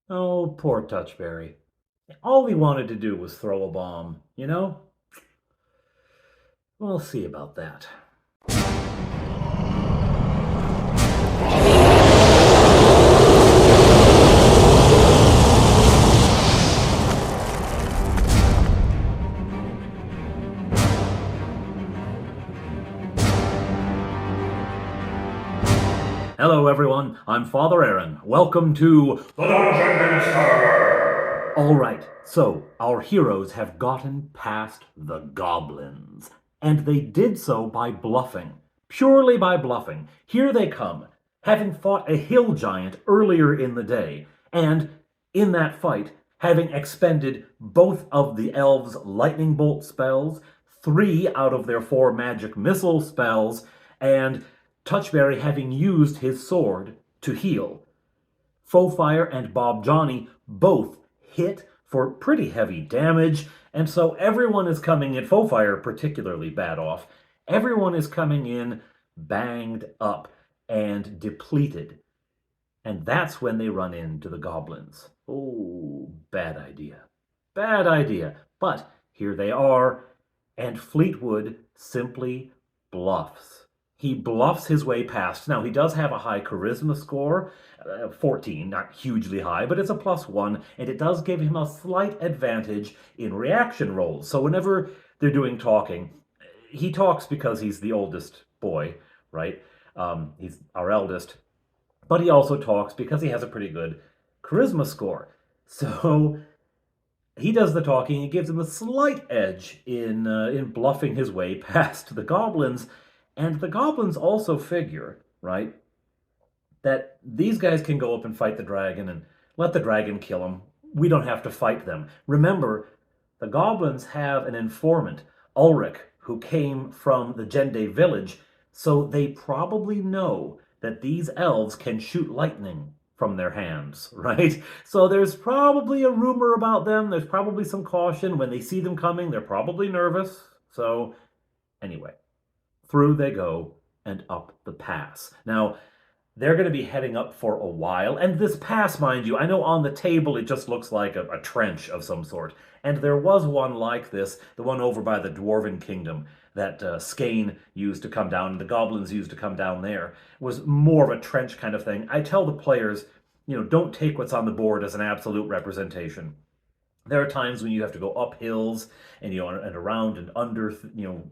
Oh, poor Touchberry. All he wanted to do was throw a bomb, you know? We'll see about that. Hello, everyone. I'm Father Aaron. Welcome to the Dungeon Master. All right, so our heroes have gotten past the goblins, and they did so by bluffing. Purely by bluffing. Here they come, having fought a hill giant earlier in the day, and in that fight, having expended both of the elves' lightning bolt spells, 3 out of their 4 magic missile spells, and Touchberry having used his sword to heal. Fofire and Bob Johnny both hit for pretty heavy damage, and so everyone is coming in, Fofire particularly bad off, everyone is coming in banged up and depleted. And that's when they run into the goblins. Oh, bad idea. Bad idea. But here they are, and Fleetwood simply bluffs. He bluffs his way past. Now, he does have a high charisma score, 14, not hugely high, but it's a +1, and it does give him a slight advantage in reaction rolls. So whenever they're doing talking, he talks because he's the oldest boy, right? He's our eldest, but he also talks because he has a pretty good charisma score. So he does the talking. It gives him a slight edge in bluffing his way past the goblins, and the goblins also figure, right, that these guys can go up and fight the dragon and let the dragon kill them. We don't have to fight them. Remember, the goblins have an informant, Ulrich, who came from the Gende village, so they probably know that these elves can shoot lightning from their hands, right? So there's probably a rumor about them. There's probably some caution. When they see them coming, they're probably nervous. So, anyway, through they go and up the pass. Now, they're going to be heading up for a while, and this pass, mind you, I know on the table it just looks like a trench of some sort, and there was one like this, the one over by the Dwarven Kingdom that Skane used to come down, and the goblins used to come down there, was more of a trench kind of thing. I tell the players, don't take what's on the board as an absolute representation. There are times when you have to go up hills and around and under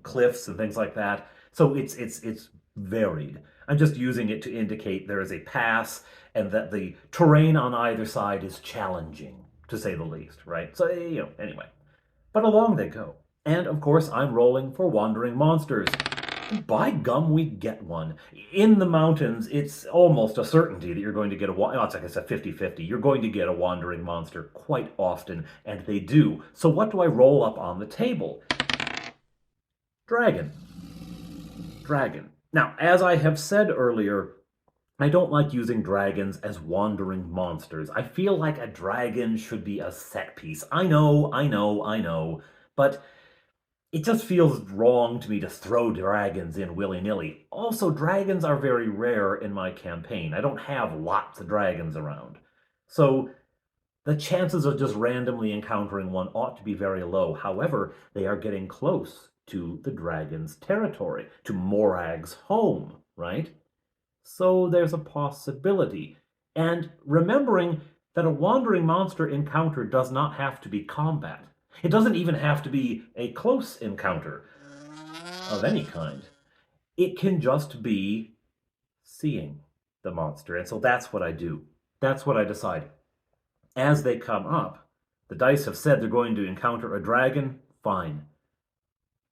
cliffs and things like that. So it's varied. I'm just using it to indicate there is a pass and that the terrain on either side is challenging, to say the least, right? So, anyway. But along they go. And of course, I'm rolling for wandering monsters. By gum, we get one. In the mountains, it's almost a certainty that you're going to get it's like I said, 50-50. You're going to get a wandering monster quite often, and they do. So what do I roll up on the table? Dragon. Dragon. Now, as I have said earlier, I don't like using dragons as wandering monsters. I feel like a dragon should be a set piece. I know, but it just feels wrong to me to throw dragons in willy-nilly. Also, dragons are very rare in my campaign. I don't have lots of dragons around. So the chances of just randomly encountering one ought to be very low. However, they are getting close to the dragon's territory, to Morag's home, right? So there's a possibility. And remembering that a wandering monster encounter does not have to be combat. It doesn't even have to be a close encounter of any kind. It can just be seeing the monster. And so that's what I do. That's what I decide. As they come up, the dice have said they're going to encounter a dragon. Fine.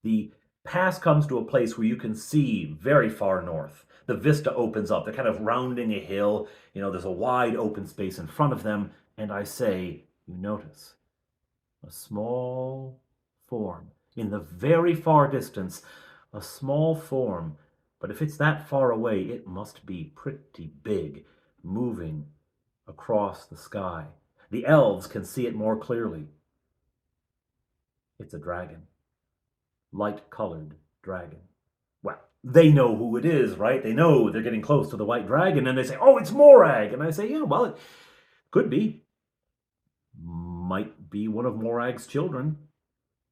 The pass comes to a place where you can see very far north. The vista opens up. They're kind of rounding a hill. There's a wide open space in front of them. And I say, you notice a small form in the very far distance, a small form. But if it's that far away, it must be pretty big, moving across the sky. The elves can see it more clearly. It's a dragon. Light-colored dragon. Well, they know who it is, right? They know they're getting close to the white dragon, and they say, oh, it's Morag! And I say, yeah, well, it could be. might be one of Morag's children.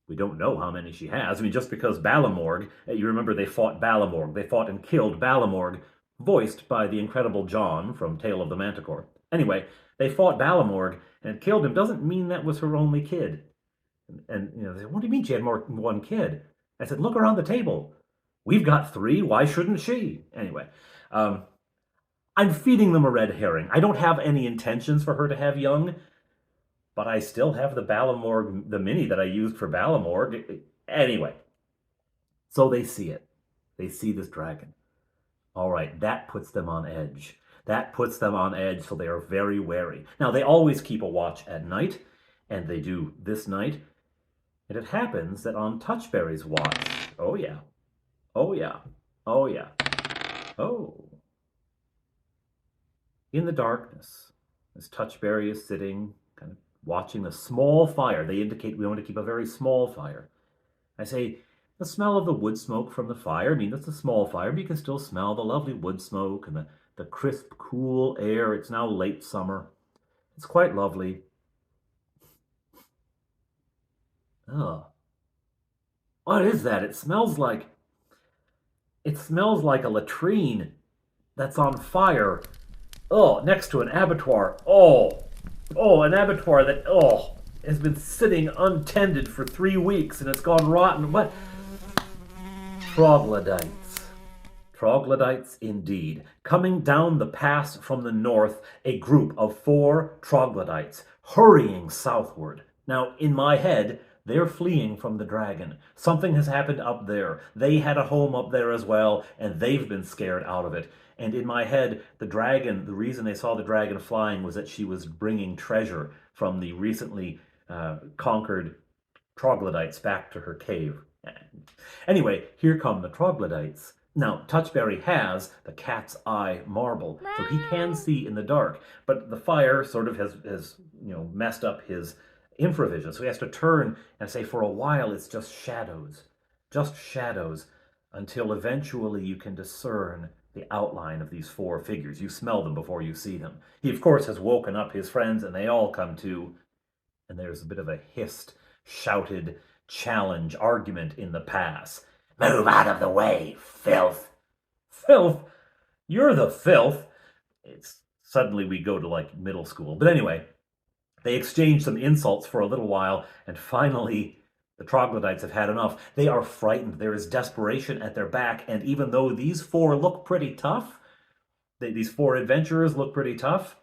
We don't know how many she has. I mean, just because Balamorg, you remember they fought Balamorg. They fought and killed Balamorg, voiced by the incredible John from Tale of the Manticore. Anyway, they fought Balamorg and killed him doesn't mean that was her only kid. And they said, what do you mean she had more than one kid? I said, look around the table. We've got 3. Why shouldn't she? Anyway, I'm feeding them a red herring. I don't have any intentions for her to have young, but I still have the Balamorg, the mini that I used for Balamorg. Anyway, so they see it. They see this dragon. All right, that puts them on edge. That puts them on edge, so they are very wary. Now, they always keep a watch at night, and they do this night. And it happens that on Touchberry's watch, oh yeah, oh yeah, oh yeah, oh. In the darkness, as Touchberry is sitting, kind of watching a small fire. They indicate we want to keep a very small fire. I say, the smell of the wood smoke from the fire, I mean, it's a small fire, but you can still smell the lovely wood smoke and the crisp, cool air. It's now late summer. It's quite lovely. Oh, what is that? It smells like a latrine that's on fire. Oh, next to an abattoir. Oh, an abattoir that, has been sitting untended for 3 weeks and it's gone rotten. What? Troglodytes. Troglodytes indeed. Coming down the pass from the north, a group of 4 troglodytes hurrying southward. Now, in my head, they're fleeing from the dragon. Something has happened up there. They had a home up there as well, and they've been scared out of it. And in my head, the dragon, the reason they saw the dragon flying was that she was bringing treasure from the recently conquered troglodytes back to her cave. Anyway, here come the troglodytes. Now, Touchberry has the cat's eye marble, so he can see in the dark, but the fire sort of has messed up his infravision, so he has to turn and say for a while it's just shadows, until eventually you can discern the outline of these 4 figures. You smell them before you see them. He, of course, has woken up his friends, and they all come to, and there's a bit of a hissed, shouted challenge argument in the pass. Move out of the way, filth. Filth? You're the filth. Suddenly we go to like middle school. But anyway, they exchange some insults for a little while, and finally the troglodytes have had enough. They are frightened. There is desperation at their back, and even though these 4 look pretty tough, these 4 adventurers look pretty tough,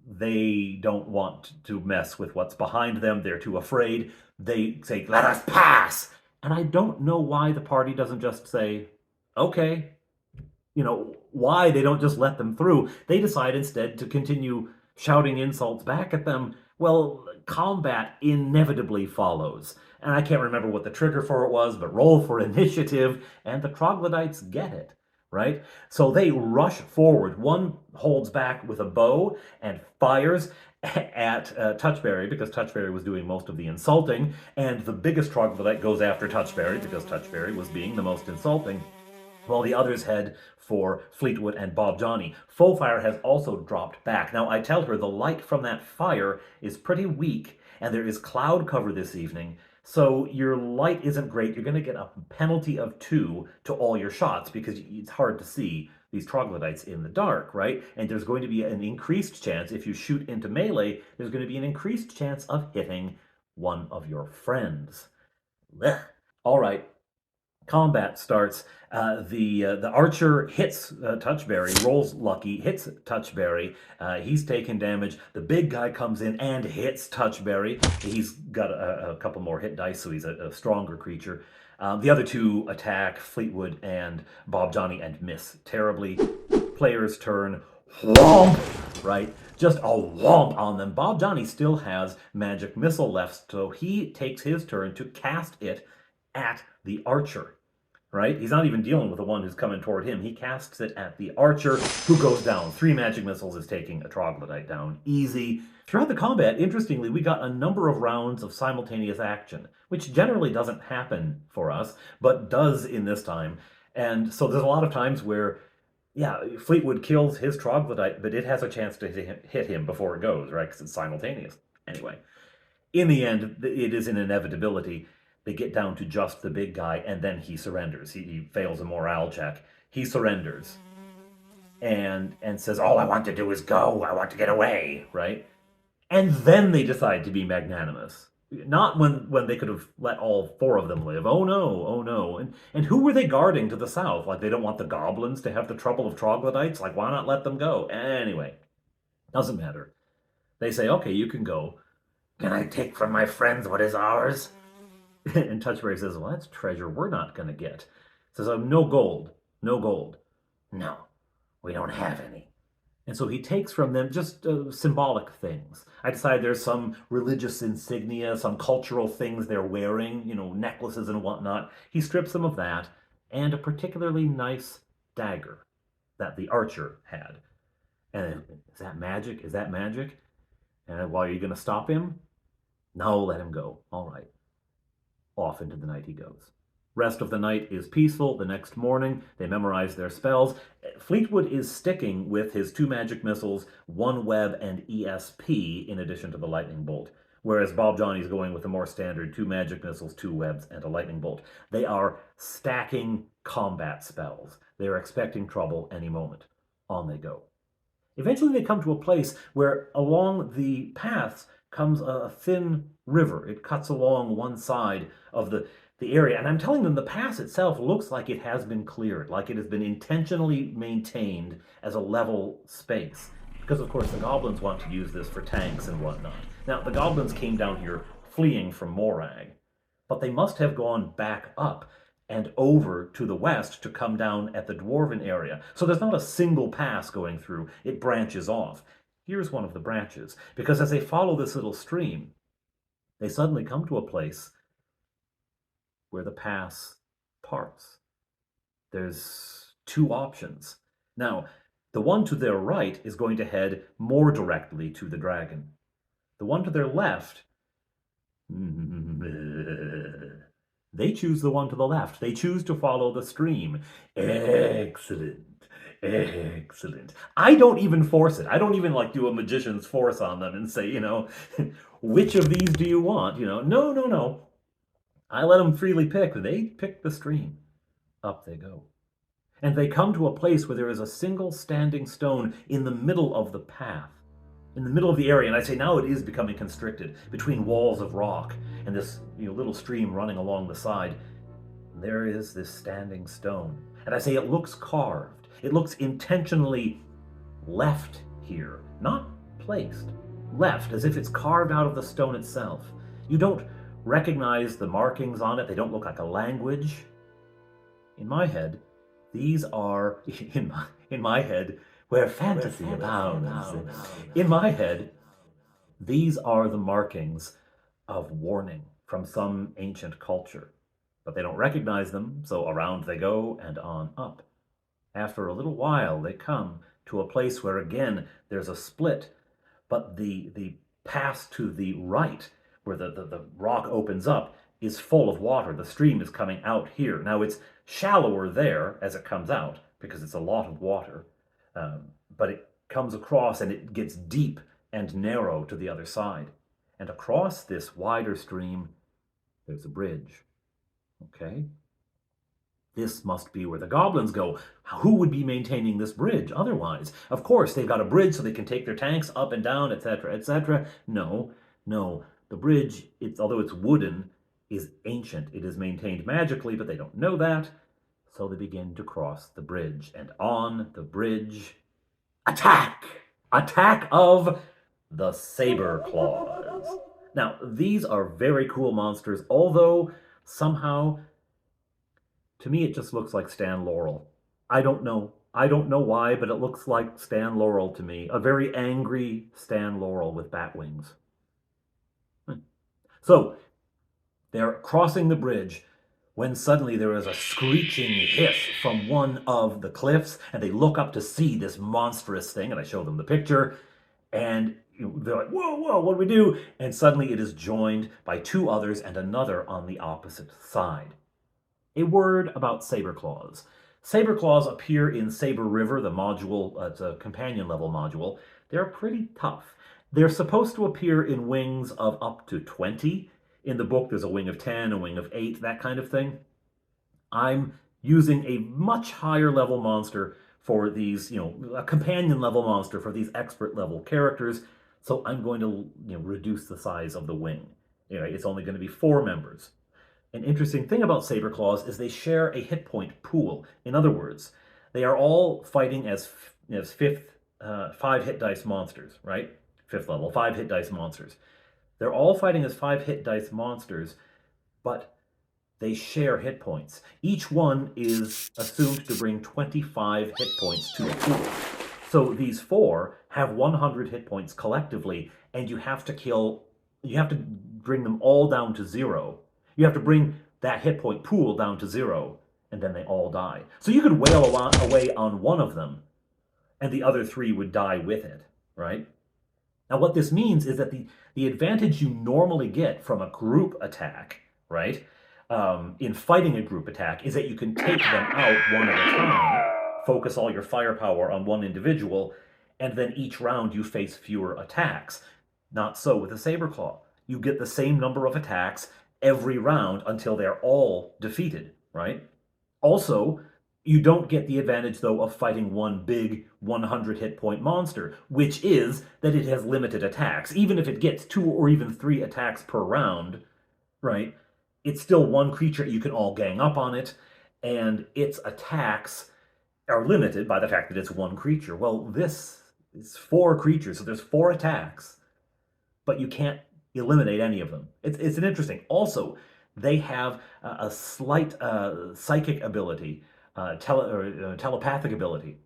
they don't want to mess with what's behind them. They're too afraid. They say, let us pass. And I don't know why the party doesn't just say, okay. Why they don't just let them through. They decide instead to continue shouting insults back at them. Well, combat inevitably follows. And I can't remember what the trigger for it was, but roll for initiative, and the troglodytes get it, right? So they rush forward. One holds back with a bow and fires at Touchberry, because Touchberry was doing most of the insulting, and the biggest troglodyte goes after Touchberry, because Touchberry was being the most insulting, while the others head for Fleetwood and Bob Johnny. Fofire has also dropped back. Now, I tell her the light from that fire is pretty weak, and there is cloud cover this evening, so your light isn't great. You're going to get a penalty of 2 to all your shots, because it's hard to see these troglodytes in the dark, right? And there's going to be an increased chance, if you shoot into melee, there's going to be an increased chance of hitting one of your friends. Blech. All right. Combat starts. The archer hits Touchberry, rolls lucky, hits Touchberry. He's taking damage. The big guy comes in and hits Touchberry. He's got a couple more hit dice, so he's a stronger creature. The other 2 attack Fleetwood and Bob Johnny and miss terribly. Player's turn. Whomp! Right? Just a whomp on them. Bob Johnny still has magic missile left, so he takes his turn to cast it at the archer. Right? He's not even dealing with the one who's coming toward him. He casts it at the archer, who goes down. 3 magic missiles is taking a troglodyte down. Easy. Throughout the combat, interestingly, we got a number of rounds of simultaneous action, which generally doesn't happen for us, but does in this time. And so there's a lot of times where, yeah, Fleetwood kills his troglodyte, but it has a chance to hit him before it goes, right? Because it's simultaneous. Anyway, in the end, it is an inevitability. They get down to just the big guy, and then he surrenders. He fails a morale check. He surrenders and says, "All I want to do is go. I want to get away," right? And then they decide to be magnanimous. Not when they could have let all four of them live. Oh no, oh no. And who were they guarding to the south? Like they don't want the goblins to have the trouble of troglodytes? Like why not let them go? Anyway, doesn't matter. They say, okay, you can go. Can I take from my friends what is ours? And Touchberry says, well, that's treasure we're not going to get. Says, oh, no gold, no gold. No, we don't have any. And so he takes from them just symbolic things. I decide there's some religious insignia, some cultural things they're wearing, necklaces and whatnot. He strips them of that and a particularly nice dagger that the archer had. And is that magic? Is that magic? And why are you going to stop him? No, let him go. All right. Off into the night he goes. Rest of the night is peaceful. The next morning, they memorize their spells. Fleetwood is sticking with his 2 magic missiles, 1 web, and ESP, in addition to the lightning bolt. Whereas Bob Johnny's going with the more standard 2 magic missiles, 2 webs, and a lightning bolt. They are stacking combat spells. They are expecting trouble any moment. On they go. Eventually they come to a place where along the paths comes a thin river. It cuts along one side of the area. And I'm telling them the pass itself looks like it has been cleared, like it has been intentionally maintained as a level space. Because, of course, the goblins want to use this for tanks and whatnot. Now, the goblins came down here fleeing from Morag, but they must have gone back up and over to the west to come down at the Dwarven area. So there's not a single pass going through. It branches off. Here's one of the branches, because as they follow this little stream, they suddenly come to a place where the pass parts. There's 2 options. Now, the one to their right is going to head more directly to the dragon. The one to their left, they choose the one to the left. They choose to follow the stream. Excellent. Excellent. I don't even force it. I don't even do a magician's force on them and say, which of these do you want? No. I let them freely pick. They pick the stream. Up they go. And they come to a place where there is a single standing stone in the middle of the path, in the middle of the area. And I say now it is becoming constricted between walls of rock and this little stream running along the side. There is this standing stone. And I say it looks carved. It looks intentionally left here, not placed. Left, as if it's carved out of the stone itself. You don't recognize the markings on it. They don't look like a language. In my head, these are, in my head, where fantasy abounds. In my head, these are the markings of warning from some ancient culture. But they don't recognize them, so around they go and on up. After a little while, they come to a place where, again, there's a split, but the pass to the right, where the rock opens up, is full of water. The stream is coming out here. Now, it's shallower there as it comes out, because it's a lot of water, but it comes across and it gets deep and narrow to the other side. And across this wider stream, there's a bridge. Okay? This must be where the goblins go. Who would be maintaining this bridge otherwise? Of course, they've got a bridge so they can take their tanks up and down, etc., etc. No. The bridge, although it's wooden, is ancient. It is maintained magically, but they don't know that. So they begin to cross the bridge. And on the bridge, attack! Attack of the saberclaws. Now, these are very cool monsters, although somehow, to me, it just looks like Stan Laurel. I don't know why, but it looks like Stan Laurel to me. A very angry Stan Laurel with bat wings. So, they're crossing the bridge when suddenly there is a screeching hiss from one of the cliffs, and they look up to see this monstrous thing, and I show them the picture, and they're like, whoa, what do we do? And suddenly it is joined by 2 others and another on the opposite side. A word about saberclaws. Saberclaws appear in Saber River, the module, it's a companion level module. They're pretty tough. They're supposed to appear in wings of up to 20. In the book, there's a wing of 10, a wing of 8, that kind of thing. I'm using a much higher level monster for these, a companion level monster for these expert level characters. So I'm going to, reduce the size of the wing. It's only going to be 4 members. An interesting thing about saberclaws is they share a hit point pool. In other words, they are all fighting as 5 hit dice monsters, right? 5th level, 5 hit dice monsters. They're all fighting as 5 hit dice monsters, but they share hit points. Each one is assumed to bring 25 hit points to the pool. So these 4 have 100 hit points collectively, and you have to bring them all down to 0. You have to bring that hit point pool down to 0, and then they all die. So you could wail away on one of them, and the other 3 would die with it, right? Now what this means is that the advantage you normally get from a group attack, right, in fighting a group attack, is that you can take them out one at a time, focus all your firepower on one individual, and then each round you face fewer attacks. Not so with a saberclaw. You get the same number of attacks every round until they're all defeated, right? Also, you don't get the advantage, though, of fighting one big 100 hit point monster, which is that it has limited attacks. Even if it gets 2 or even 3 attacks per round, right, it's still one creature. You can all gang up on it, and its attacks are limited by the fact that it's one creature. Well, this is 4 creatures, so there's 4 attacks, but you can't eliminate any of them. It's an interesting. Also, they have a slight psychic ability, telepathic ability,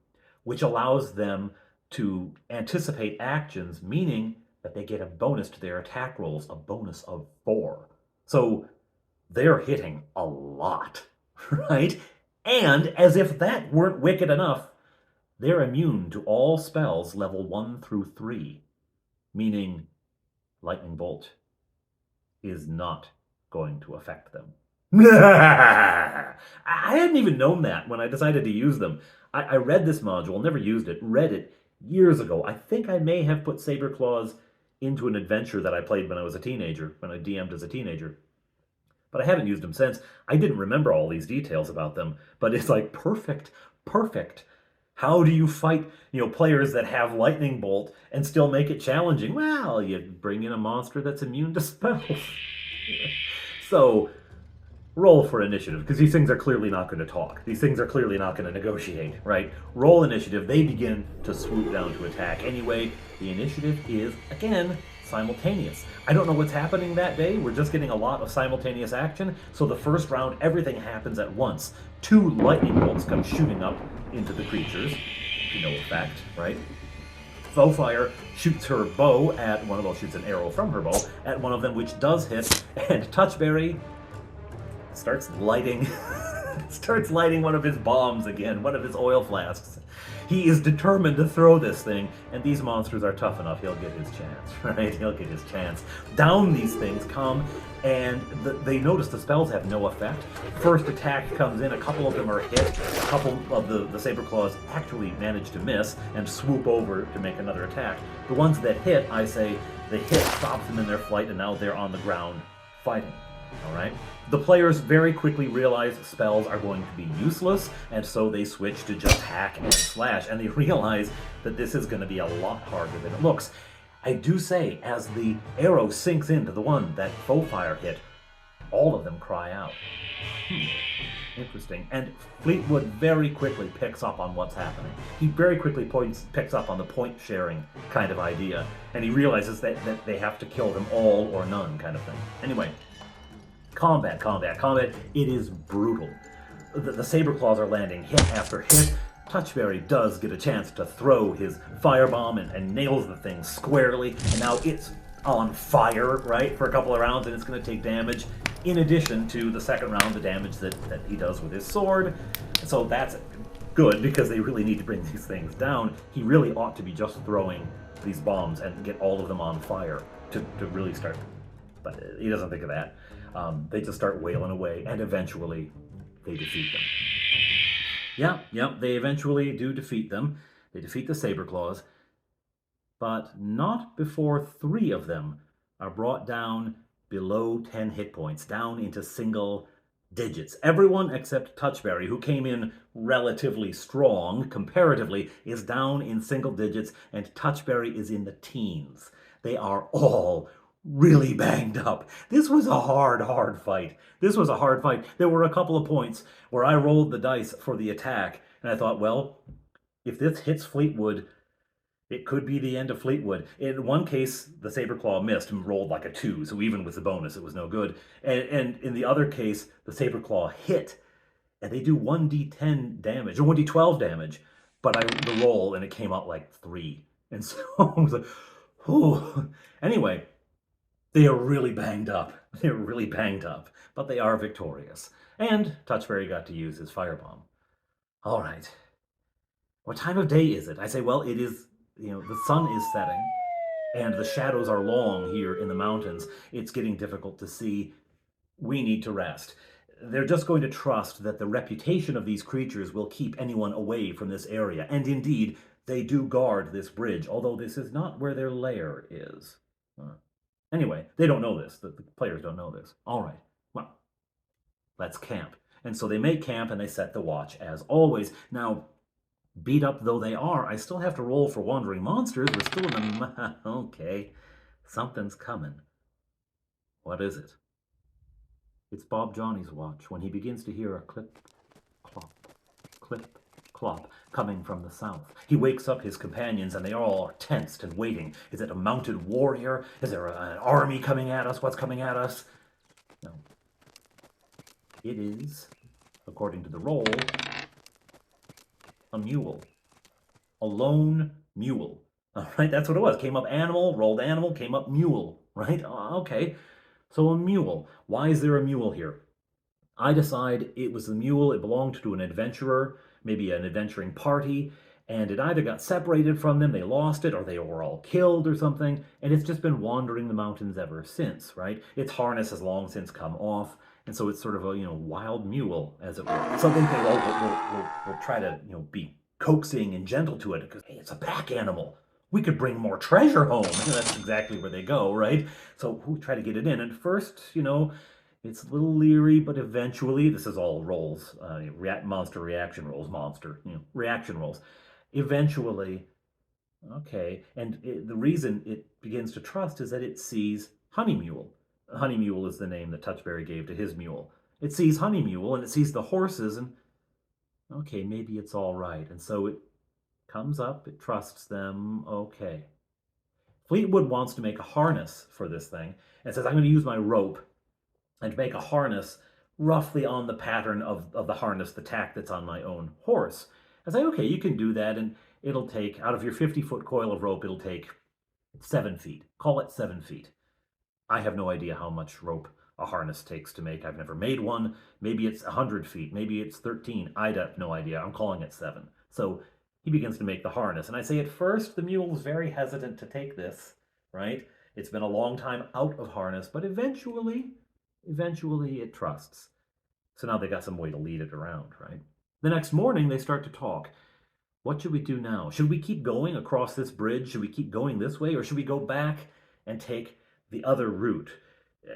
which allows them to anticipate actions, meaning that they get a bonus to their attack rolls, a bonus of 4. So they're hitting a lot, right? And as if that weren't wicked enough, they're immune to all spells level 1 through 3, meaning lightning bolt is not going to affect them. I hadn't even known that when I decided to use them. I read this module, never used it, read it years ago. I think I may have put saberclaws into an adventure that I played when I was a teenager, when I DM'd as a teenager. But I haven't used them since. I didn't remember all these details about them, but it's like perfect. How do you fight, players that have lightning bolt and still make it challenging? Well, you bring in a monster that's immune to spells. So, roll for initiative, because these things are clearly not going to talk. These things are clearly not going to negotiate, right? Roll initiative. They begin to swoop down to attack. Anyway, the initiative is, again, simultaneous. I don't know what's happening that day. We're just getting a lot of simultaneous action. So the first round, everything happens at once. 2 lightning bolts come shooting up into the creatures, to no effect, right? Fire shoots her bow at one of them, shoots an arrow from her bow at one of them, which does hit, and Touchberry starts lighting one of his bombs again, one of his oil flasks. He is determined to throw this thing, and these monsters are tough enough. He'll get his chance, right? He'll get his chance. Down these things come, and they notice the spells have no effect. First attack comes in, a couple of them are hit, a couple of the saberclaws actually manage to miss and swoop over to make another attack. The ones that hit, I say, the hit stops them in their flight, and now they're on the ground fighting. All right. The players very quickly realize spells are going to be useless, and so they switch to just hack and slash, and they realize that this is going to be a lot harder than it looks. I do say, as the arrow sinks into the one that Fire hit, all of them cry out. Interesting. And Fleetwood very quickly picks up on what's happening. He very quickly picks up on the point-sharing kind of idea, and he realizes that they have to kill them all or none kind of thing. Anyway, combat. It is brutal. The saberclaws are landing hit after hit. Touchberry does get a chance to throw his firebomb and nails the thing squarely, and now it's on fire, right, for a couple of rounds, and it's going to take damage, in addition to the second round, the damage that he does with his sword. So that's good, because they really need to bring these things down. He really ought to be just throwing these bombs and get all of them on fire to really start, but he doesn't think of that. They just start wailing away, and eventually they defeat them. Yeah, they eventually do defeat them. They defeat the saberclaws. but not before 3 of them are brought down below 10 hit points, down into single digits. Everyone except Touchberry, who came in relatively strong comparatively, is down in single digits, and Touchberry is in the teens. They are all really banged up. This was a hard fight. This was a hard fight. There were a couple of points where I rolled the dice for the attack, and I thought, well, if this hits Fleetwood, it could be the end of Fleetwood. In one case, the Saberclaw missed and rolled like a 2, so even with the bonus, it was no good. And in the other case, the Saberclaw hit, and they do 1d10 damage, or 1d12 damage, but the roll, and it came out like 3. And so I was like, whew. Anyway, they are really banged up. They're really banged up, but they are victorious. And Touchberry got to use his firebomb. All right. What time of day is it? I say, well, it is, the sun is setting, and the shadows are long here in the mountains. It's getting difficult to see. We need to rest. They're just going to trust that the reputation of these creatures will keep anyone away from this area. And indeed, they do guard this bridge, although this is not where their lair is. Anyway, they don't know this. The players don't know this. All right, well, let's camp. And so they make camp and they set the watch as always. Now, beat up though they are, I still have to roll for wandering monsters. We're still in the... Okay, something's coming. What is it? It's Bob Johnny's watch when he begins to hear a clip, clop, clip, clop coming from the south. He wakes up his companions and they all are tensed and waiting. Is it a mounted warrior? Is there an army coming at us? What's coming at us? No. It is, according to the roll, a mule. A lone mule. All right, that's what it was. Came up animal, rolled animal, came up mule, right? Okay, so a mule. Why is there a mule here? I decide it was the mule, it belonged to an adventurer, maybe an adventuring party, and it either got separated from them, they lost it, or they were all killed or something, and it's just been wandering the mountains ever since, right? Its harness has long since come off, and so it's sort of a, wild mule, as it were. Something we'll try to, be coaxing and gentle to it, because, hey, it's a pack animal. We could bring more treasure home. And that's exactly where they go, right? So we try to get it in. And first, it's a little leery, but eventually, this is all rolls, monster reaction rolls, reaction rolls. Eventually, okay, and the reason it begins to trust is that it sees Honey Mule. Honey Mule is the name that Touchberry gave to his mule. It sees Honey Mule, and it sees the horses, and okay, maybe it's all right. And so it comes up, it trusts them, okay. Fleetwood wants to make a harness for this thing, and says, I'm going to use my rope and make a harness roughly on the pattern of the harness, the tack that's on my own horse. I say, okay, you can do that, and it'll take, out of your 50-foot coil of rope, it'll take 7 feet. Call it 7 feet. I have no idea how much rope a harness takes to make. I've never made one. Maybe it's 100 feet. Maybe it's 13. I have no idea. I'm calling it 7. So he begins to make the harness. And I say, at first, the mule's very hesitant to take this, right? It's been a long time out of harness, but eventually it trusts. So now they got some way to lead it around, right? The next morning, they start to talk. What should we do now? Should we keep going across this bridge? Should we keep going this way? Or should we go back and take the other route?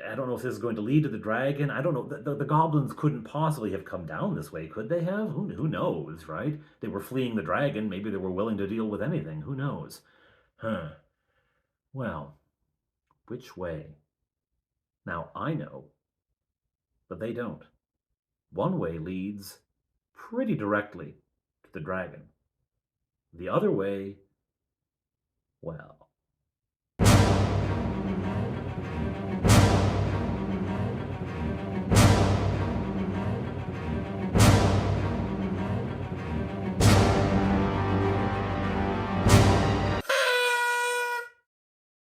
I don't know if this is going to lead to the dragon. I don't know. The goblins couldn't possibly have come down this way, could they have? Who knows, right? They were fleeing the dragon. Maybe they were willing to deal with anything. Who knows? Well, which way? Now, I know, but they don't. One way leads pretty directly to the dragon. The other way, well,